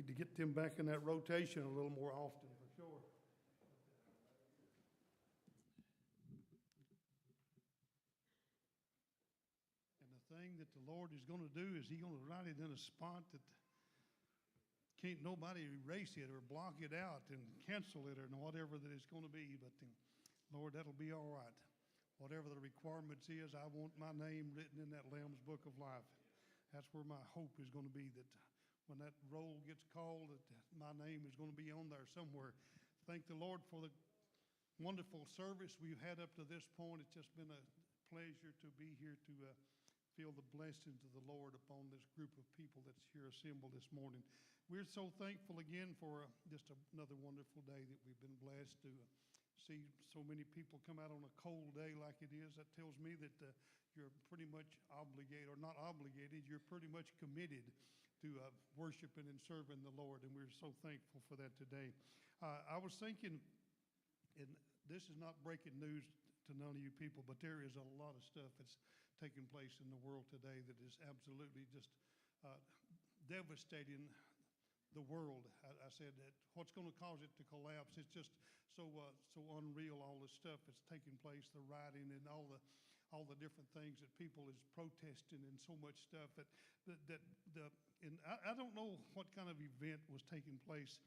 need to get them back in that rotation a little more often, for sure. And the thing that the Lord is going to do is He's going to write it in a spot that can't nobody erase it or block it out and cancel it or whatever that it's going to be. But Lord, that'll be all right. Whatever the requirements is, I want my name written in that Lamb's Book of Life. That's where my hope is going to be, that when that roll gets called, that my name is going to be on there somewhere. Thank the Lord for the wonderful service we've had up to this point. It's just been a pleasure to be here to feel the blessings of the Lord upon this group of people that's here assembled this morning. We're so thankful again for just another wonderful day that we've been blessed to see so many people come out on a cold day like it is. That tells me that you're pretty much obligated, or not obligated, you're pretty much committed to worshiping and serving the Lord, and we're so thankful for that today. I was thinking, and this is not breaking news to none of you people, but there is a lot of stuff that's taking place in the world today that is absolutely just devastating the world. I said that what's going to cause it to collapse? It's just so unreal, all the stuff that's taking place, the rioting and all the different things that people is protesting and so much stuff and I don't know what kind of event was taking place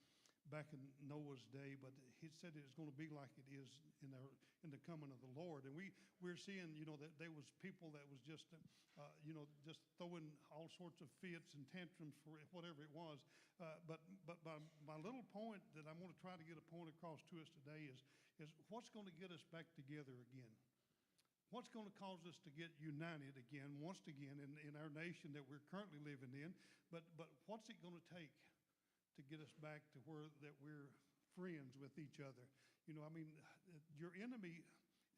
back in Noah's day, but he said it's going to be like it is in the coming of the Lord. And we're seeing, that there was people that was just, just throwing all sorts of fits and tantrums for whatever it was. But my little point that I'm going to try to get a point across to us today is what's going to get us back together again? What's going to cause us to get united again, once again, in our nation that we're currently living in? But what's it going to take to get us back to where that we're friends with each other? Your enemy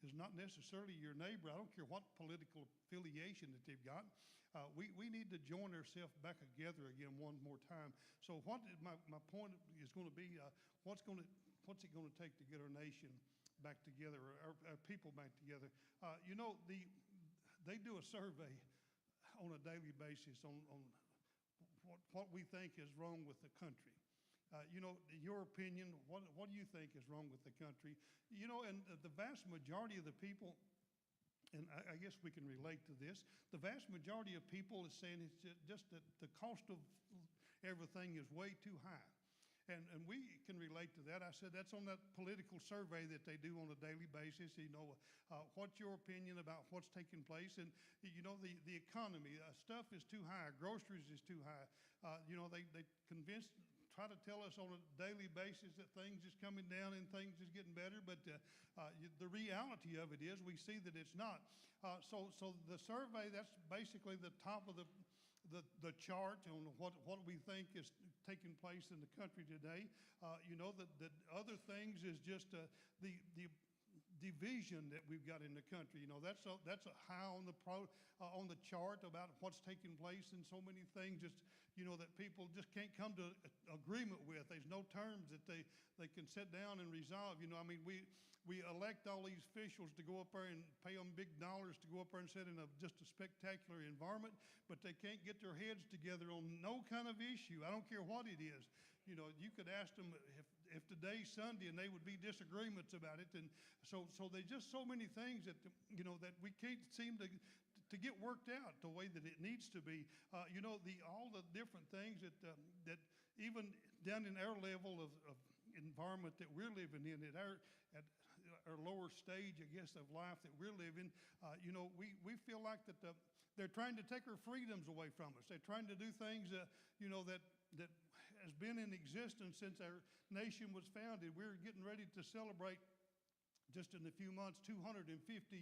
is not necessarily your neighbor. I don't care what political affiliation that they've got. We need to join ourselves back together again one more time. So my point is going to be, what's it going to take to get our nation back together, or our people back together? They do a survey on a daily basis on what we think is wrong with the country. Your opinion, what do you think is wrong with the country? And the vast majority of the people, and I guess we can relate to this, the vast majority of people is saying it's just that the cost of everything is way too high. And we can relate to that. I said that's on that political survey that they do on a daily basis. What's your opinion about what's taking place? And, the economy, stuff is too high. Groceries is too high. They try to tell us on a daily basis that things is coming down and things is getting better. But the reality of it is we see that it's not. So the survey, that's basically the top of the chart on what we think is taking place in the country today. That other things is just the division that we've got in the country. That's a high on the chart about what's taking place, and so many things just that people just can't come to agreement with. There's no terms that they can sit down and resolve. We elect all these officials to go up there and pay them big dollars to go up there and sit in just a spectacular environment, but they can't get their heads together on no kind of issue. I don't care what it is. You could ask them if today's Sunday, and they would be disagreements about it. And so there's just so many things that that we can't seem to get worked out the way that it needs to be. All the different things that even down in our level of environment that we're living in, at our lower stage, I guess, of life that we're living, we feel like that they're trying to take our freedoms away from us. They're trying to do things that has been in existence since our nation was founded. We're getting ready to celebrate just in a few months 250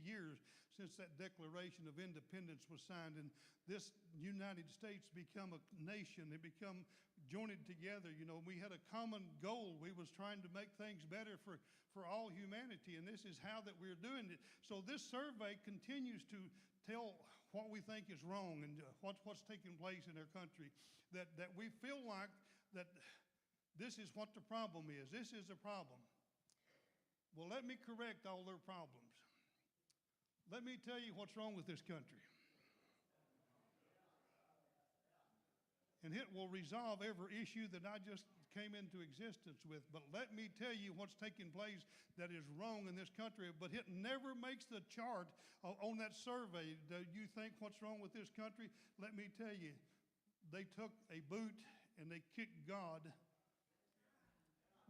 years since that Declaration of Independence was signed, and this United States become a nation. It become joined together. We had a common goal. We was trying to make things better for all humanity, and this is how that we're doing it. So this survey continues to tell what we think is wrong and what's taking place in our country, that we feel like that this is what the problem is. This is the problem. Well, let me correct all their problems. Let me tell you what's wrong with this country. and it will resolve every issue that I just came into existence with. But let me tell you what's taking place that is wrong in this country, but it never makes the chart on that survey. Do you think what's wrong with this country? Let me tell you, they took a boot and they kicked God.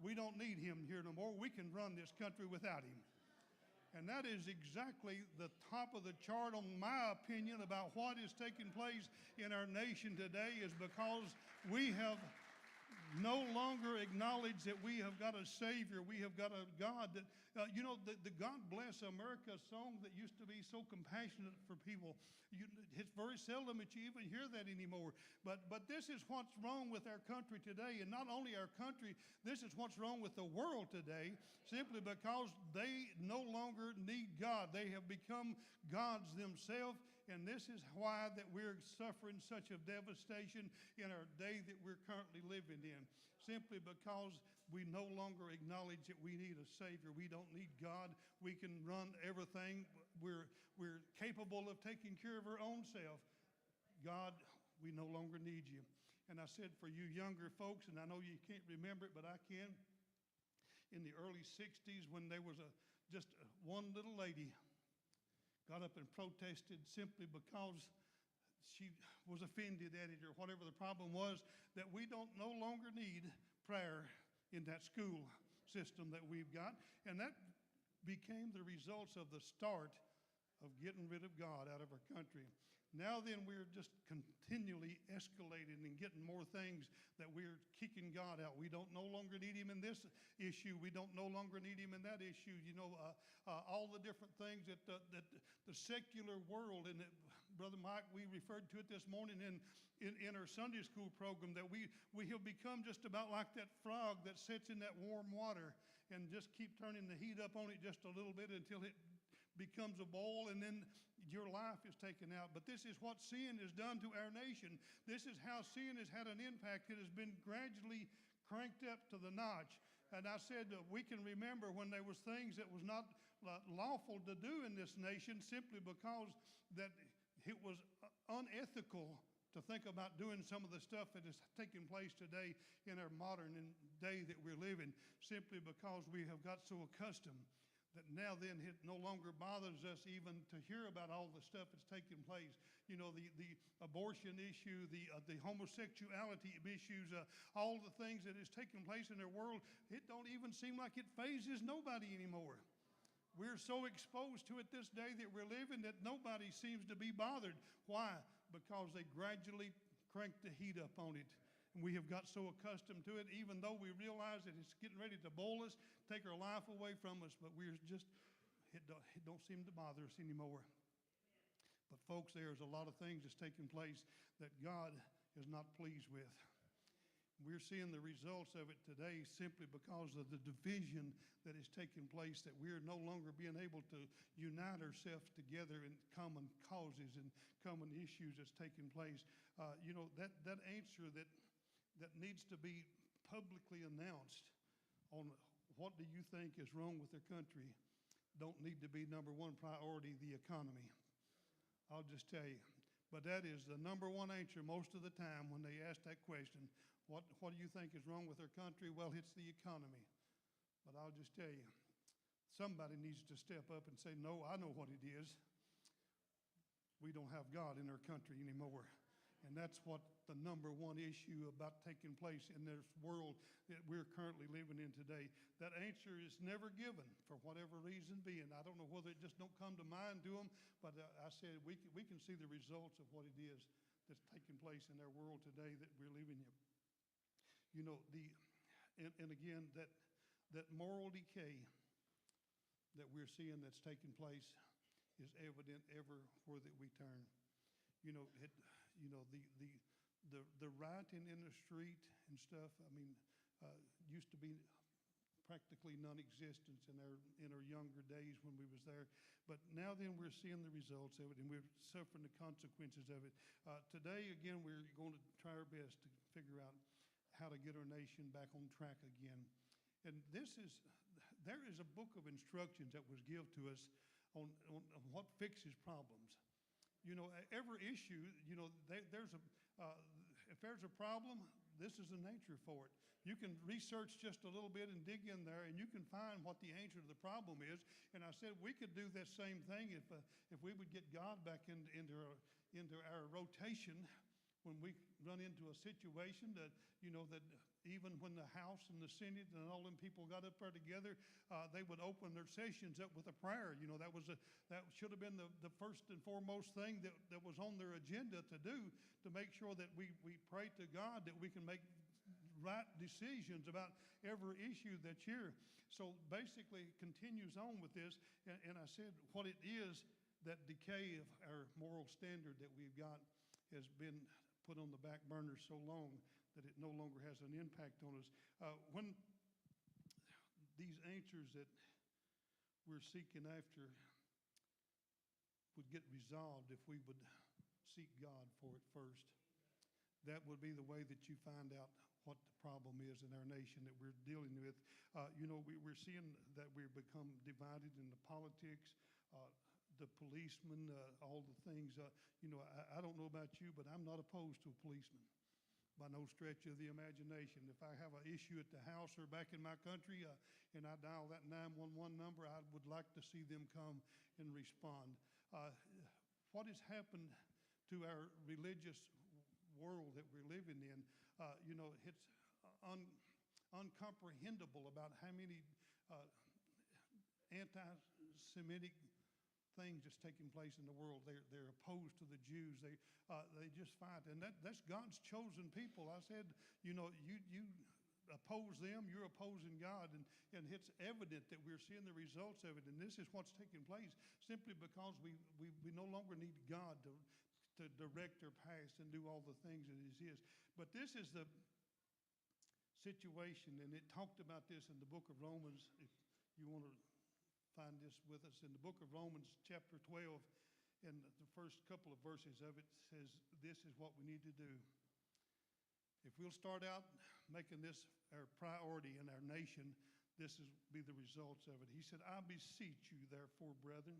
We don't need him here no more. We can run this country without him. And that is exactly the top of the chart, on my opinion, about what is taking place in our nation today, is because we have no longer acknowledged that we have got a Savior. We have got a God that, the God Bless America song that used to be so compassionate for people. It's very seldom that you even hear that anymore. But this is what's wrong with our country today. And not only our country, this is what's wrong with the world today, simply because they no longer need God. They have become gods themselves. And this is why that we're suffering such a devastation in our day that we're currently living in. Simply because we no longer acknowledge that we need a Savior. We don't need God. We can run everything. We're capable of taking care of our own self. God, we no longer need you. And I said, for you younger folks, and I know you can't remember it, but I can, in the early 60s when there was just one little lady got up and protested simply because she was offended at it or whatever the problem was, that we don't no longer need prayer in that school system that we've got. And that became the results of the start of getting rid of God out of our country. Now then, we're just continually escalating and getting more things that we're kicking God out. We don't no longer need him in this issue. We don't no longer need him in that issue. All the different things that the secular world, and Brother Mike, we referred to it this morning in our Sunday school program, that we have become just about like that frog that sits in that warm water and just keep turning the heat up on it just a little bit until it becomes a boil, and then your life is taken out. But this is what sin has done to our nation. This is how sin has had an impact. It has been gradually cranked up to the notch. And I said we can remember when there was things that was not lawful to do in this nation, simply because that it was unethical to think about doing some of the stuff that is taking place today in our modern day that we're living, simply because we have got so accustomed that now then it no longer bothers us even to hear about all the stuff that's taking place. The abortion issue, the homosexuality issues, all the things that is taking place in our world, it don't even seem like it phases nobody anymore. We're so exposed to it this day that we're living that nobody seems to be bothered. Why? Because they gradually cranked the heat up on it. And we have got so accustomed to it, even though we realize that it's getting ready to boil us, take our life away from us, but it don't seem to bother us anymore. But folks, there's a lot of things that's taking place that God is not pleased with. We're seeing the results of it today simply because of the division that is taking place, that we're no longer being able to unite ourselves together in common causes and common issues that's taking place. That answer that needs to be publicly announced on what do you think is wrong with their country don't need to be number one priority, the economy. I'll just tell you. But that is the number one answer most of the time when they ask that question. What do you think is wrong with our country? Well, it's the economy. But I'll just tell you, somebody needs to step up and say, no, I know what it is. We don't have God in our country anymore. And that's what the number one issue about taking place in this world that we're currently living in today. That answer is never given for whatever reason being. I don't know whether it just don't come to mind to them, but I said we can see the results of what it is that's taking place in our world today that we're living in. And again, that moral decay that we're seeing that's taking place is evident everywhere that we turn. The rioting in the street and stuff, used to be practically non-existent in our younger days when we was there. But now then we're seeing the results of it, and we're suffering the consequences of it. Today, again, we're going to try our best to figure out how to get our nation back on track again. And there is a book of instructions that was given to us on what fixes problems. Every issue, there's if there's a problem, this is the nature for it. You can research just a little bit and dig in there, and you can find what the answer to the problem is. And I said we could do that same thing if we would get God back into our rotation when we run into a situation that, that even when the House and the Senate and all them people got up there together, they would open their sessions up with a prayer. That should have been the first and foremost thing that was on their agenda to do, to make sure that we pray to God that we can make right decisions about every issue that's here. So basically it continues on with this, and I said what it is, that decay of our moral standard that we've got has been put on the back burner so long that it no longer has an impact on us. When these answers that we're seeking after would get resolved, if we would seek God for it first, that would be the way that you find out what the problem is in our nation that we're dealing with. We're seeing that we've become divided in the politics, the policemen, all the things. I don't know about you, but I'm not opposed to a policeman by no stretch of the imagination. If I have an issue at the house or back in my country and I dial that 911 number, I would like to see them come and respond. What has happened to our religious world that we're living in, it's uncomprehendable about how many anti-Semitic things that's taking place in the world. They're opposed to the Jews. They just fight, and that's God's chosen people. I said, you oppose them, you're opposing God, and it's evident that we're seeing the results of it. And this is what's taking place simply because we no longer need God to direct our path and do all the things that it is. But this is the situation, and it talked about this in the book of Romans. If you want to find this with us, in the book of Romans chapter 12, and the first couple of verses of it says, this is what we need to do. If we'll start out making this our priority in our nation, this will be the results of it. He said, I beseech you, therefore, brethren,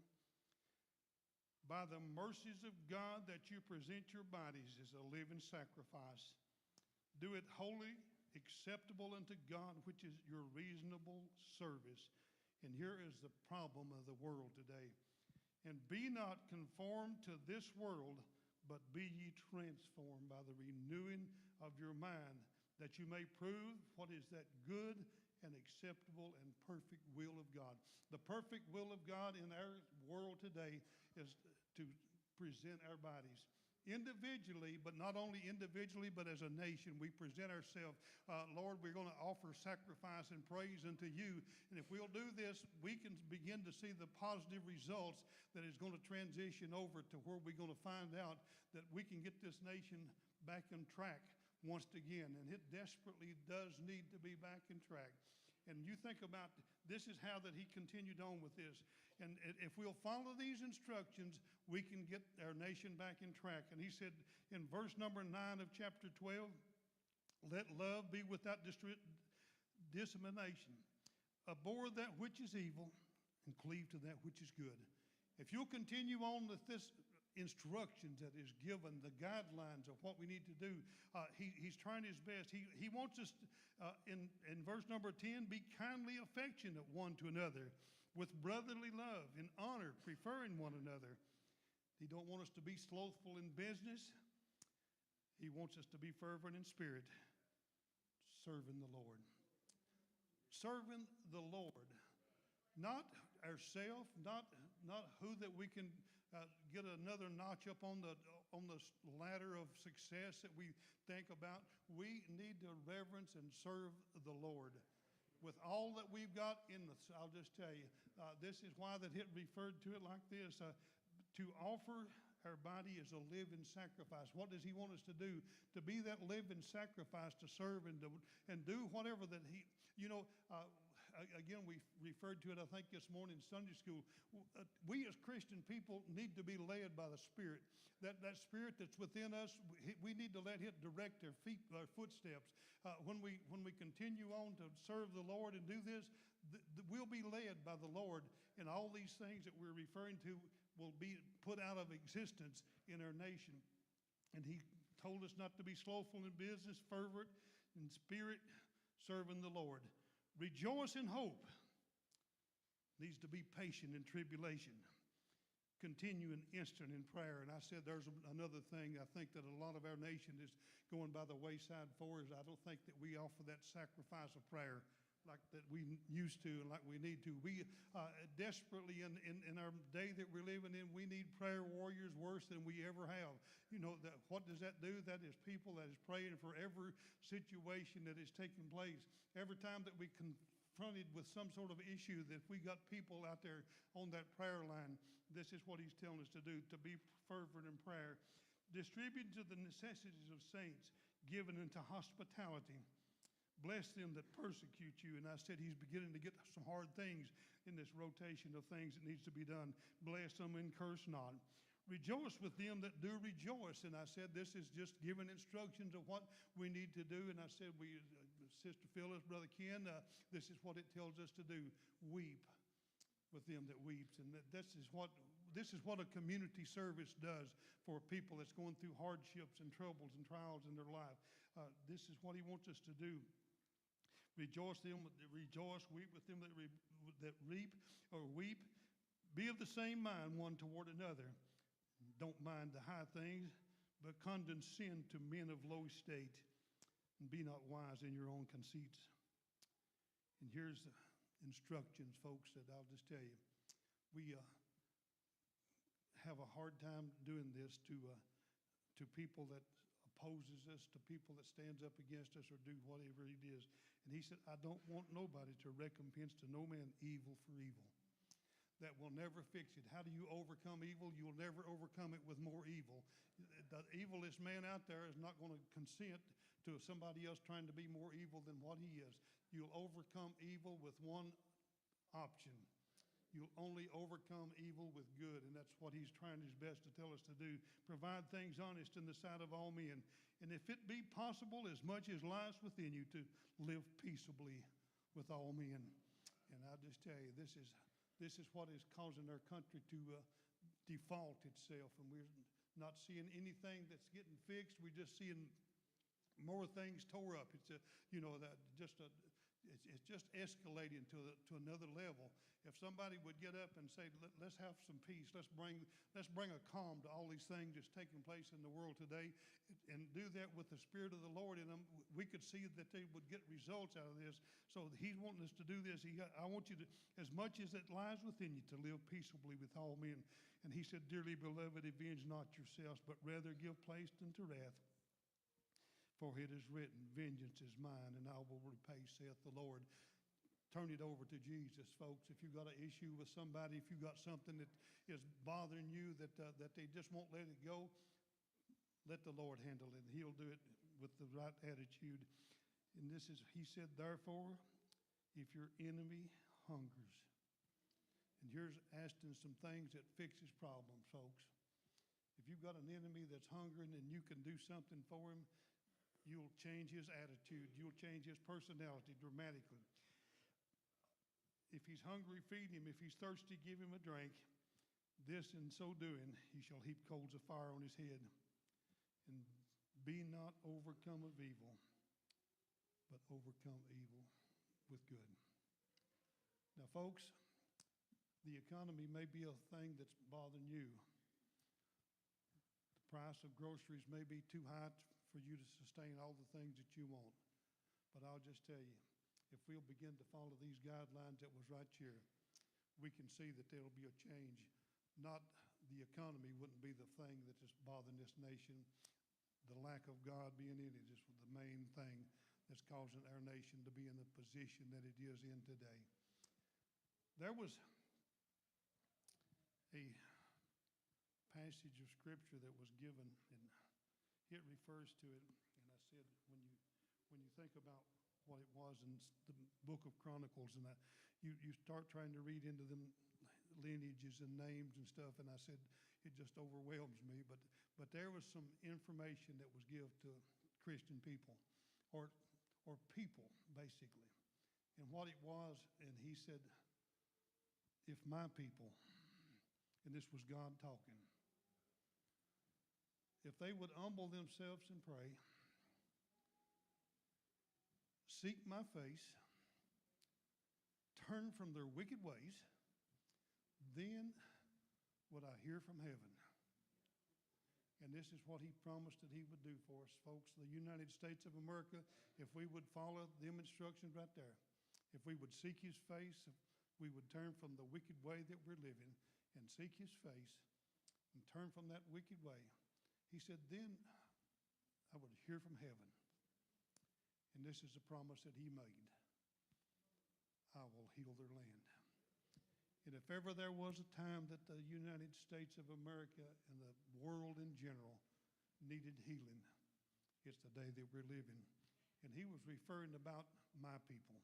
by the mercies of God, that you present your bodies as a living sacrifice. Do it holy, acceptable unto God, which is your reasonable service. And here is the problem of the world today. And be not conformed to this world, but be ye transformed by the renewing of your mind, that you may prove what is that good and acceptable and perfect will of God. The perfect will of God in our world today is to present our bodies individually, but not only individually, but as a nation. We present ourselves, Lord, we're going to offer sacrifice and praise unto you. And if we'll do this, we can begin to see the positive results that is going to transition over to where we're going to find out that we can get this nation back on track once again. And it desperately does need to be back in track. And you think about, this is how that he continued on with this. And if we'll follow these instructions, we can get our nation back in track. And he said in verse number 9 of chapter 12, let love be without dissemination. Abhor that which is evil and cleave to that which is good. If you'll continue on with this instructions that is given, the guidelines of what we need to do, he's trying his best. He wants us in verse number 10, be kindly affectionate one to another with brotherly love, in honor, preferring one another. He don't want us to be slothful in business. He wants us to be fervent in spirit, serving the Lord. Serving the Lord. Not ourselves, not who that we can get another notch up on the ladder of success that we think about. We need to reverence and serve the Lord with all that we've got in us. I'll just tell you, this is why that it referred to it like this, to offer our body as a living sacrifice. What does he want us to do? To be that living sacrifice, to serve and do whatever that he, again, we referred to it, I think, this morning in Sunday school. We as Christian people need to be led by the Spirit. That Spirit that's within us, we need to let it direct our footsteps. When we continue on to serve the Lord and do this, we'll be led by the Lord, and all these things that we're referring to will be put out of existence in our nation. And he told us not to be slothful in business, fervent in spirit, serving the Lord. Rejoice in hope. Needs to be patient in tribulation. Continue and instant in prayer. And I said there's another thing I think that a lot of our nation is going by the wayside for is I don't think that we offer that sacrifice of prayer like that we used to and like we need to. We desperately in our day that we're living in, we need prayer warriors worse than we ever have. You know, what does that do? That is people that is praying for every situation that is taking place. Every time that we confronted with some sort of issue, that we got people out there on that prayer line, this is what he's telling us to do, to be fervent in prayer. Distribute to the necessities of saints, given into hospitality. Bless them that persecute you. And I said he's beginning to get some hard things in this rotation of things that needs to be done. Bless them and curse not. Rejoice with them that do rejoice. And I said this is just giving instructions of what we need to do. And I said Sister Phyllis, Brother Ken, this is what it tells us to do. Weep with them that weeps. And this is what a community service does for people that's going through hardships and troubles and trials in their life. This is what he wants us to do. Rejoice, weep with them that reap or weep. Be of the same mind one toward another. Don't mind the high things, but condescend to men of low estate, and be not wise in your own conceits. And here's the instructions, folks, that I'll just tell you. We have a hard time doing this to people that opposes us, to people that stands up against us or do whatever it is. And he said, I don't want nobody to recompense to no man evil for evil. That will never fix it. How do you overcome evil? You'll never overcome it with more evil. The evilest man out there is not going to consent to somebody else trying to be more evil than what he is. You'll overcome evil with one option. You'll only overcome evil with good, and that's what he's trying his best to tell us to do. Provide things honest in the sight of all men. And if it be possible, as much as lies within you, to live peaceably with all men. And I'll just tell you, this is what is causing our country to default itself. And we're not seeing anything that's getting fixed. We're just seeing more things tore up. It's it's just escalating to another level. If somebody would get up and say, let's have some peace, let's bring a calm to all these things that's taking place in the world today, and do that with the Spirit of the Lord in them, we could see that they would get results out of this. So he's wanting us to do this. I want you to, as much as it lies within you, to live peaceably with all men. And he said, dearly beloved, avenge not yourselves, but rather give place unto wrath. For it is written, vengeance is mine, and I will repay, saith the Lord. Turn it over to Jesus, folks. If you've got an issue with somebody, if you've got something that is bothering you, that they just won't let it go, let the Lord handle it. He'll do it with the right attitude. And this is, he said, therefore, if your enemy hungers. And here's asking some things that fixes problems, folks. If you've got an enemy that's hungering and you can do something for him, you'll change his attitude. You'll change his personality dramatically. If he's hungry, feed him. If he's thirsty, give him a drink. This, in so doing, he shall heap coals of fire on his head. And be not overcome of evil, but overcome evil with good. Now, folks, the economy may be a thing that's bothering you. The price of groceries may be too high for you to sustain all the things that you want. But I'll just tell you, if we'll begin to follow these guidelines that was right here, we can see that there'll be a change. Not the economy wouldn't be the thing that is bothering this nation. The lack of God being in it is the main thing that's causing our nation to be in the position that it is in today. There was a passage of scripture that was given, and it refers to it. And I said, when you think about what it was in the book of Chronicles, and you start trying to read into them lineages and names and stuff, and I said it just overwhelms me. But there was some information that was given to Christian people, or people basically, and what it was. And he said, if my people, and this was God talking, if they would humble themselves and pray, seek my face, turn from their wicked ways, then would I hear from heaven. And this is what he promised that he would do for us, folks. The United States of America, if we would follow them instructions right there, if we would seek his face, if we would turn from the wicked way that we're living and seek his face and turn from that wicked way, he said, then I would hear from heaven. And this is a promise that he made. I will heal their land. And if ever there was a time that the United States of America and the world in general needed healing, it's the day that we're living. And he was referring about my people.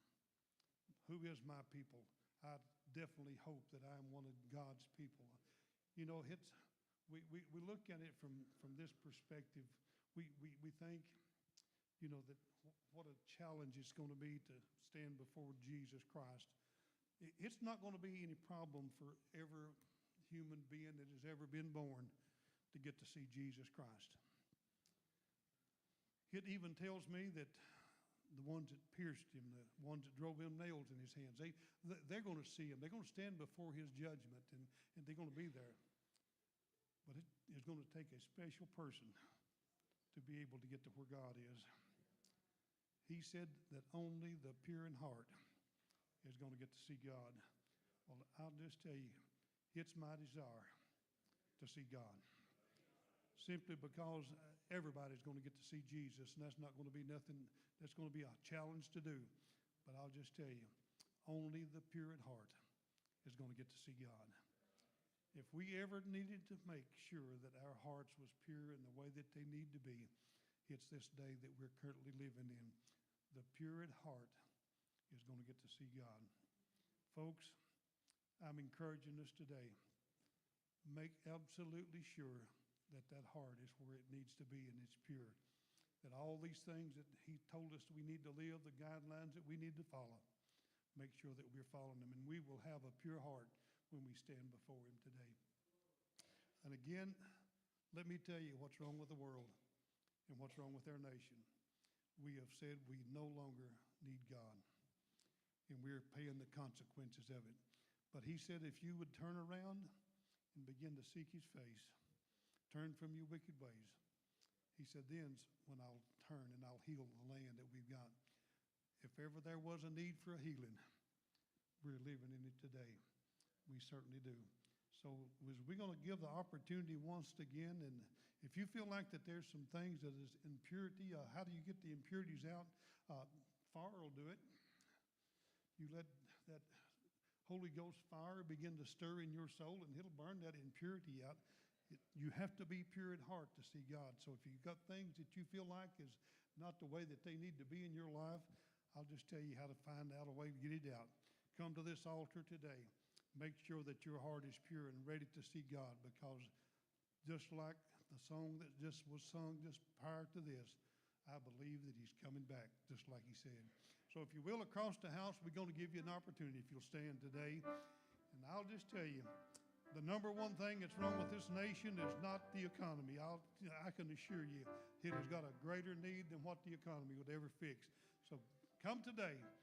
Who is my people? I definitely hope that I'm one of God's people. You know, we look at it from this perspective. We think, you know, that what a challenge it's going to be to stand before Jesus Christ. It's not going to be any problem for every human being that has ever been born to get to see Jesus Christ. It even tells me that the ones that pierced him, the ones that drove them nails in his hands, they're going to see him. They're going to stand before his judgment, and they're going to be there. But it is going to take a special person to be able to get to where God is. He said that only the pure in heart is going to get to see God. Well, I'll just tell you, it's my desire to see God. Simply because everybody's going to get to see Jesus, and that's not going to be nothing, that's going to be a challenge to do. But I'll just tell you, only the pure in heart is going to get to see God. If we ever needed to make sure that our hearts was pure in the way that they need to be, it's this day that we're currently living in. The pure in heart is going to get to see God. Folks, I'm encouraging us today. Make absolutely sure that that heart is where it needs to be and it's pure. That all these things that he told us we need to live, the guidelines that we need to follow, make sure that we're following them. And we will have a pure heart when we stand before him today. And again, let me tell you what's wrong with the world and what's wrong with our nation. We have said we no longer need God, and we're paying the consequences of it. But he said if you would turn around and begin to seek his face, turn from your wicked ways, he said, then's when I'll turn and I'll heal the land that we've got. If ever there was a need for a healing, we're living in it today. We certainly do. So we're going to give the opportunity once again, and if you feel like that there's some things that is impurity, how do you get the impurities out? Fire will do it. You let that Holy Ghost fire begin to stir in your soul, and it'll burn that impurity out. You have to be pure at heart to see God. So if you've got things that you feel like is not the way that they need to be in your life, I'll just tell you how to find out a way to get it out. Come to this altar today. Make sure that your heart is pure and ready to see God, because just like the song that just was sung just prior to this, I believe that he's coming back, just like he said. So if you will, across the house, we're going to give you an opportunity if you'll stand today. And I'll just tell you, the number one thing that's wrong with this nation is not the economy. I can assure you it has got a greater need than what the economy would ever fix. So come today.